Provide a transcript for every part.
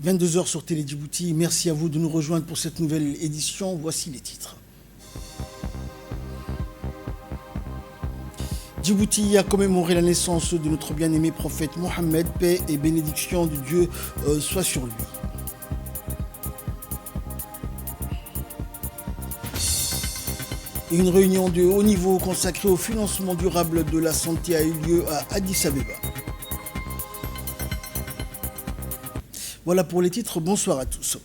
22h sur Télé Djibouti. Merci à vous de nous rejoindre pour cette nouvelle édition. Voici les titres. Djibouti a commémoré la naissance de notre bien-aimé prophète Mohammed, paix et bénédiction de Dieu soit sur lui. Une réunion de haut niveau consacrée au financement durable de la santé a eu lieu à Addis Abeba. Voilà pour les titres, bonsoir à tous.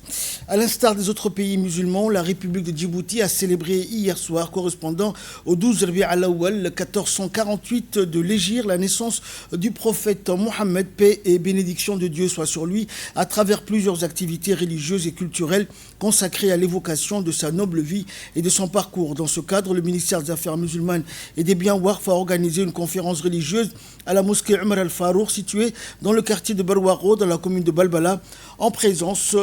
À l'instar des autres pays musulmans, la République de Djibouti a célébré hier soir, correspondant au 12 Rabi' al-Awwal 1448 de l'Hégire, la naissance du prophète Mohammed, paix et bénédiction de Dieu soit sur lui, à travers plusieurs activités religieuses et culturelles consacrées à l'évocation de sa noble vie et de son parcours. Dans ce cadre, le ministère des Affaires musulmanes et des biens Waqf a organisé une conférence religieuse à la mosquée Omar al-Farouk, située dans le quartier de Barwaro, dans la commune de Balbala, en présence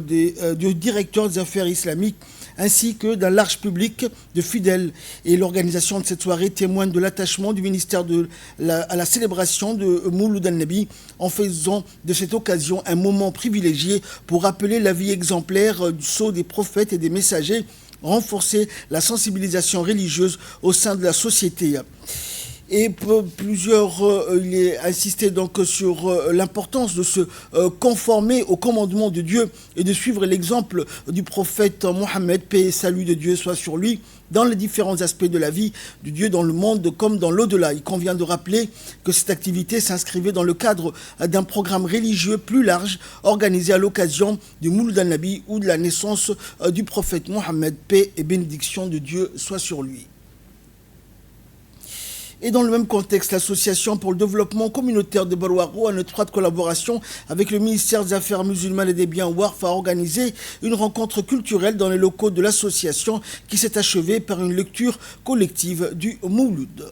du directeur des affaires islamiques ainsi que d'un large public de fidèles. Et l'organisation de cette soirée témoigne de l'attachement du ministère à la célébration de Mouloud al-Nabi, en faisant de cette occasion un moment privilégié pour rappeler la vie exemplaire du sceau des prophètes et des messagers, renforcer la sensibilisation religieuse au sein de la société. Et il est insisté donc sur l'importance de se conformer au commandement de Dieu et de suivre l'exemple du prophète Mohammed, paix et salut de Dieu soit sur lui, dans les différents aspects de la vie de Dieu dans le monde comme dans l'au-delà. Il convient de rappeler que cette activité s'inscrivait dans le cadre d'un programme religieux plus large organisé à l'occasion du Mouloud al-Nabi ou de la naissance du prophète Mohammed, paix et bénédiction de Dieu soit sur lui. Et dans le même contexte, l'Association pour le développement communautaire de Barwaro, en étroite collaboration avec le ministère des Affaires musulmanes et des biens Waqf, a organisé une rencontre culturelle dans les locaux de l'association qui s'est achevée par une lecture collective du Mouloud.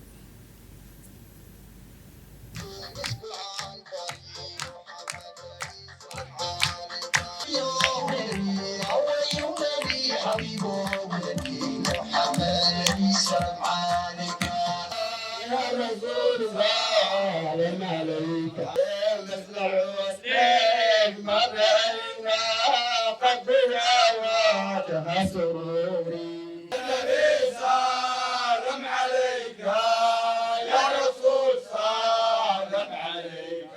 سلام عليك مثل الحسين ما بينا قد بلاواتها سروري النبي سلام عليك يا رسول سلام عليك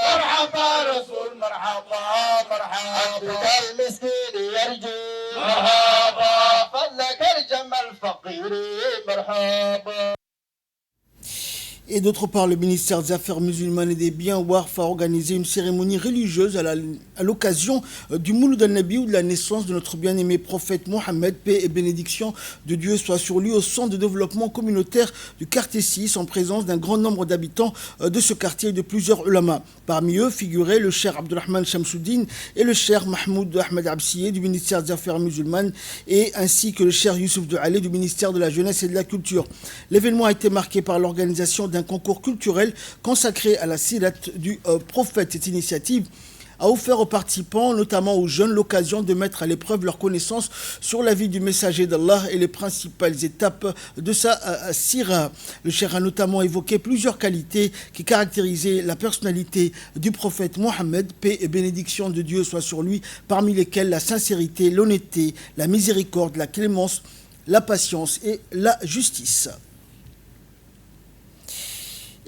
مرحبا رسول مرحبا مرحبا المسكين يرجو مرحبا فضلك الجمل الفقير مرحبا. Et d'autre part, le ministère des Affaires musulmanes et des biens Waqf a organisé une cérémonie religieuse à l'occasion du Mouloud al-Nabi ou de la naissance de notre bien-aimé prophète Mohammed, paix et bénédiction de Dieu soit sur lui, au centre de développement communautaire du quartier 6, en présence d'un grand nombre d'habitants de ce quartier et de plusieurs ulama. Parmi eux figuraient le cheikh Abdurrahman Shamsuddin et le cheikh Mahmoud Ahmed Absiye du ministère des Affaires musulmanes, et ainsi que le cheikh Youssouf de Halé du ministère de la Jeunesse et de la Culture. L'événement a été marqué par l'organisation d'un concours culturel consacré à la sirat du prophète. Cette initiative a offert aux participants, notamment aux jeunes, l'occasion de mettre à l'épreuve leur connaissance sur la vie du messager d'Allah et les principales étapes de sa sira. Le cheikh a notamment évoqué plusieurs qualités qui caractérisaient la personnalité du prophète Mohammed, paix et bénédiction de Dieu soit sur lui, parmi lesquelles la sincérité, l'honnêteté, la miséricorde, la clémence, la patience et la justice.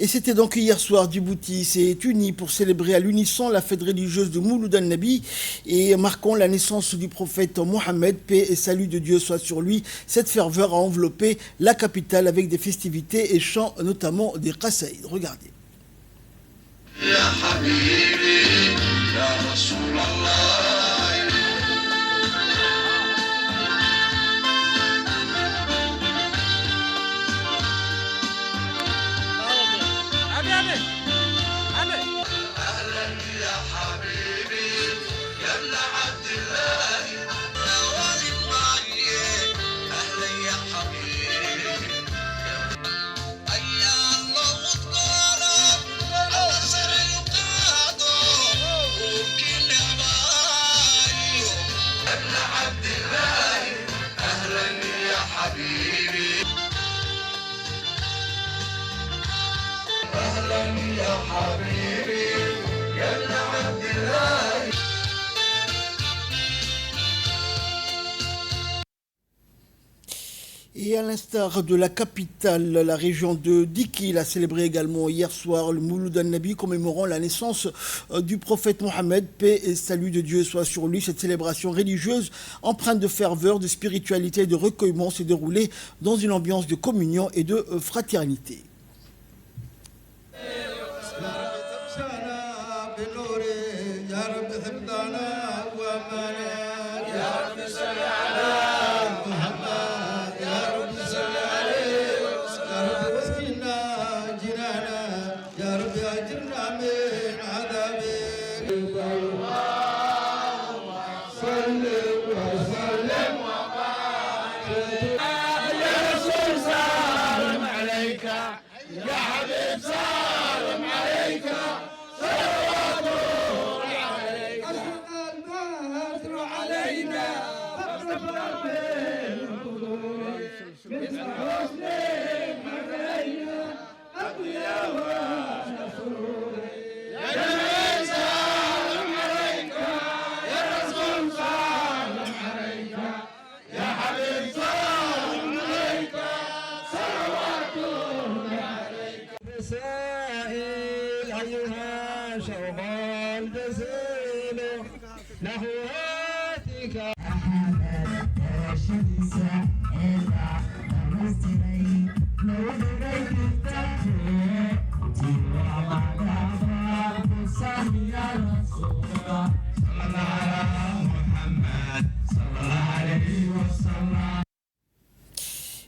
Et c'était donc hier soir, Djibouti s'est uni pour célébrer à l'unisson la fête religieuse de Mouloud al-Nabi et marquant la naissance du prophète Mohammed, paix et salut de Dieu soit sur lui. Cette ferveur a enveloppé la capitale avec des festivités et chants, notamment des qasaïd. Regardez. Ya Habibi, ya Rasulallah. Et à l'instar de la capitale, la région de Dikil a célébré également hier soir le Mouloud al-Nabi commémorant la naissance du prophète Mohammed, paix et salut de Dieu soit sur lui. Cette célébration religieuse empreinte de ferveur, de spiritualité et de recueillement s'est déroulée dans une ambiance de communion et de fraternité.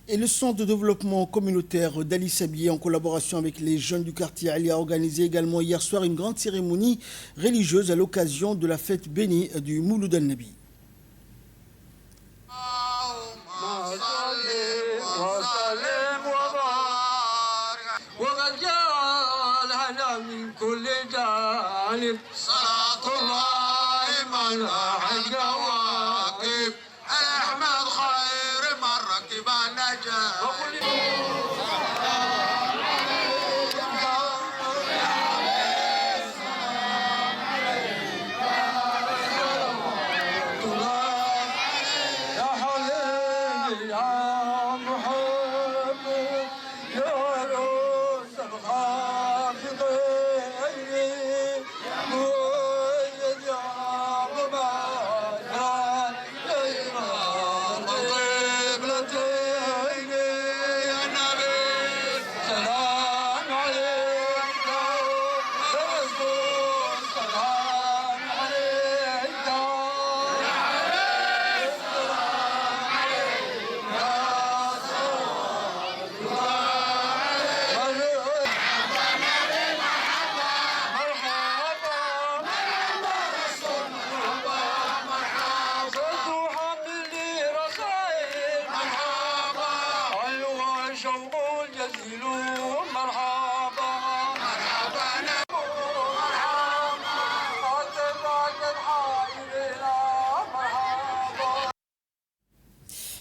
Et le Centre de développement communautaire d'Ali Sabié, en collaboration avec les jeunes du quartier Ali, a organisé également hier soir une grande cérémonie religieuse à l'occasion de la fête bénie du Mouloud al-Nabi.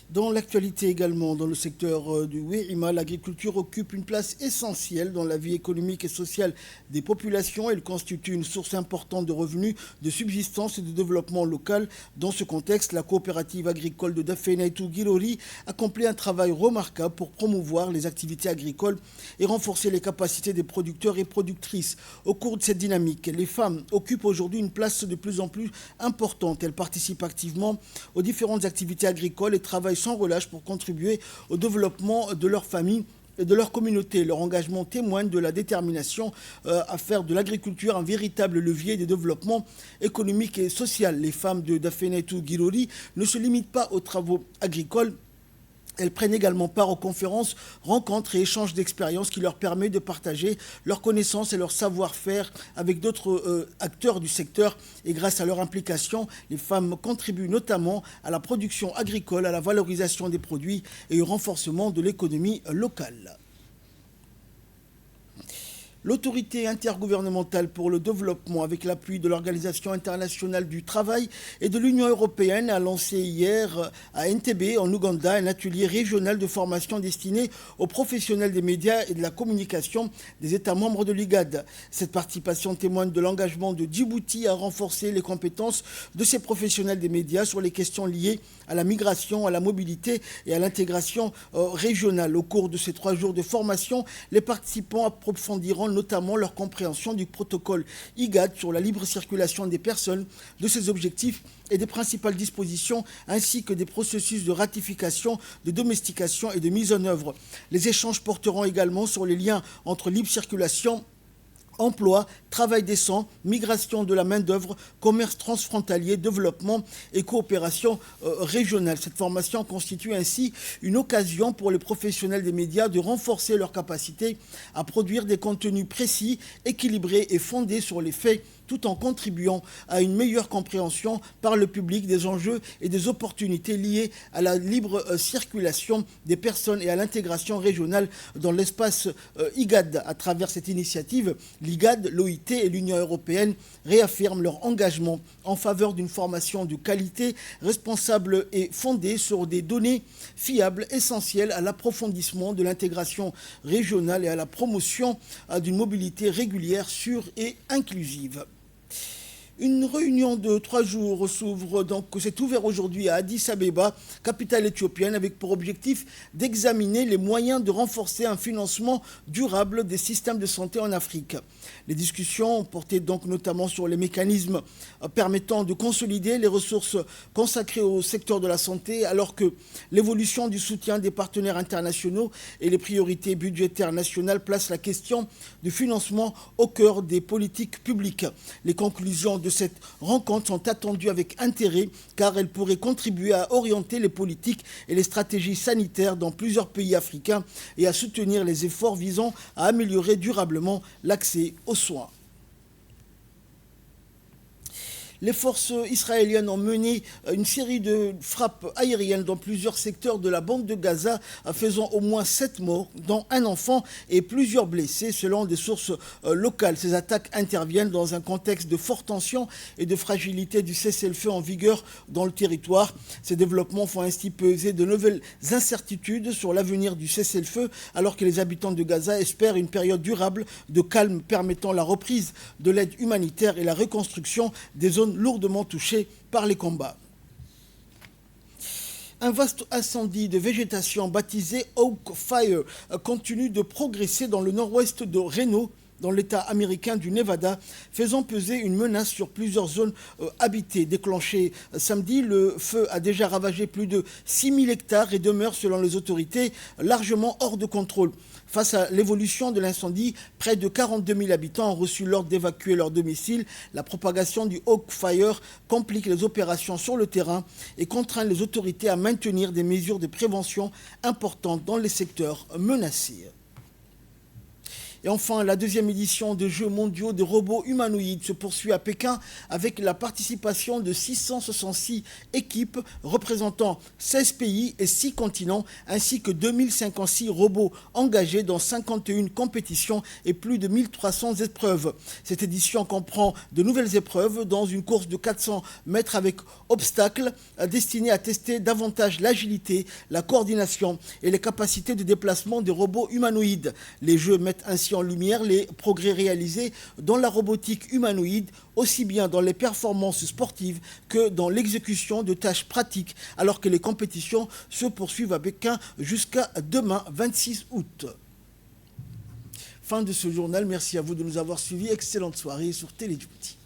Dans l'actualité également, dans le secteur du Wéhima, l'agriculture occupe une place essentielle dans la vie économique et sociale des populations. Elle constitue une source importante de revenus, de subsistance et de développement local. Dans ce contexte, la coopérative agricole de Dafenaitou Guilori accomplit un travail remarquable pour promouvoir les activités agricoles et renforcer les capacités des producteurs et productrices. Au cours de cette dynamique, les femmes occupent aujourd'hui une place de plus en plus importante. Elles participent activement aux différentes activités agricoles et travaillent sans relâche pour contribuer au développement de leur famille et de leur communauté. Leur engagement témoigne de la détermination à faire de l'agriculture un véritable levier de développement économique et social. Les femmes de Dafenaitou Guilori ne se limitent pas aux travaux agricoles. Elles prennent également part aux conférences, rencontres et échanges d'expériences qui leur permettent de partager leurs connaissances et leur savoir-faire avec d'autres acteurs du secteur. Et grâce à leur implication, les femmes contribuent notamment à la production agricole, à la valorisation des produits et au renforcement de l'économie locale. L'autorité intergouvernementale pour le développement, avec l'appui de l'Organisation internationale du travail et de l'Union européenne, a lancé hier à Entebbe, en Ouganda, un atelier régional de formation destiné aux professionnels des médias et de la communication des États membres de l'IGAD. Cette participation témoigne de l'engagement de Djibouti à renforcer les compétences de ses professionnels des médias sur les questions liées à la migration, à la mobilité et à l'intégration régionale. Au cours de ces 3 jours de formation, les participants approfondiront notamment leur compréhension du protocole IGAD sur la libre circulation des personnes, de ses objectifs et des principales dispositions, ainsi que des processus de ratification, de domestication et de mise en œuvre. Les échanges porteront également sur les liens entre libre circulation, emploi, travail décent, migration de la main-d'œuvre, commerce transfrontalier, développement et coopération régionale. Cette formation constitue ainsi une occasion pour les professionnels des médias de renforcer leur capacité à produire des contenus précis, équilibrés et fondés sur les faits, tout en contribuant à une meilleure compréhension par le public des enjeux et des opportunités liées à la libre circulation des personnes et à l'intégration régionale dans l'espace IGAD. À travers cette initiative, l'IGAD, l'OIT et l'Union européenne réaffirment leur engagement en faveur d'une formation de qualité, responsable et fondée sur des données fiables, essentielles à l'approfondissement de l'intégration régionale et à la promotion d'une mobilité régulière, sûre et inclusive. Une réunion de 3 jours s'est ouverte aujourd'hui à Addis Abeba, capitale éthiopienne, avec pour objectif d'examiner les moyens de renforcer un financement durable des systèmes de santé en Afrique. Les discussions portaient donc notamment sur les mécanismes permettant de consolider les ressources consacrées au secteur de la santé, alors que l'évolution du soutien des partenaires internationaux et les priorités budgétaires nationales placent la question du financement au cœur des politiques publiques. Les conclusions de cette rencontre sont attendues avec intérêt, car elles pourraient contribuer à orienter les politiques et les stratégies sanitaires dans plusieurs pays africains et à soutenir les efforts visant à améliorer durablement l'accès aux soins. Les forces israéliennes ont mené une série de frappes aériennes dans plusieurs secteurs de la bande de Gaza, faisant au moins 7 morts, dont un enfant et plusieurs blessés, selon des sources locales. Ces attaques interviennent dans un contexte de forte tension et de fragilité du cessez-le-feu en vigueur dans le territoire. Ces développements font ainsi peser de nouvelles incertitudes sur l'avenir du cessez-le-feu, alors que les habitants de Gaza espèrent une période durable de calme permettant la reprise de l'aide humanitaire et la reconstruction des zones lourdement touchées par les combats. Un vaste incendie de végétation baptisé Oak Fire continue de progresser dans le nord-ouest de Reno, dans l'État américain du Nevada, faisant peser une menace sur plusieurs zones habitées. Déclenché samedi, le feu a déjà ravagé plus de 6000 hectares et demeure, selon les autorités, largement hors de contrôle. Face à l'évolution de l'incendie, près de 42 000 habitants ont reçu l'ordre d'évacuer leur domicile. La propagation du Oak Fire complique les opérations sur le terrain et contraint les autorités à maintenir des mesures de prévention importantes dans les secteurs menacés. Et enfin, la 2e édition des Jeux mondiaux de robots humanoïdes se poursuit à Pékin avec la participation de 666 équipes représentant 16 pays et 6 continents, ainsi que 2056 robots engagés dans 51 compétitions et plus de 1300 épreuves. Cette édition comprend de nouvelles épreuves dans une course de 400 mètres avec obstacles destinée à tester davantage l'agilité, la coordination et les capacités de déplacement des robots humanoïdes. Les Jeux mettent ainsi en lumière les progrès réalisés dans la robotique humanoïde, aussi bien dans les performances sportives que dans l'exécution de tâches pratiques, alors que les compétitions se poursuivent à Pékin jusqu'à demain, 26 août. Fin de ce journal, merci à vous de nous avoir suivis. Excellente soirée sur Télé Djibouti.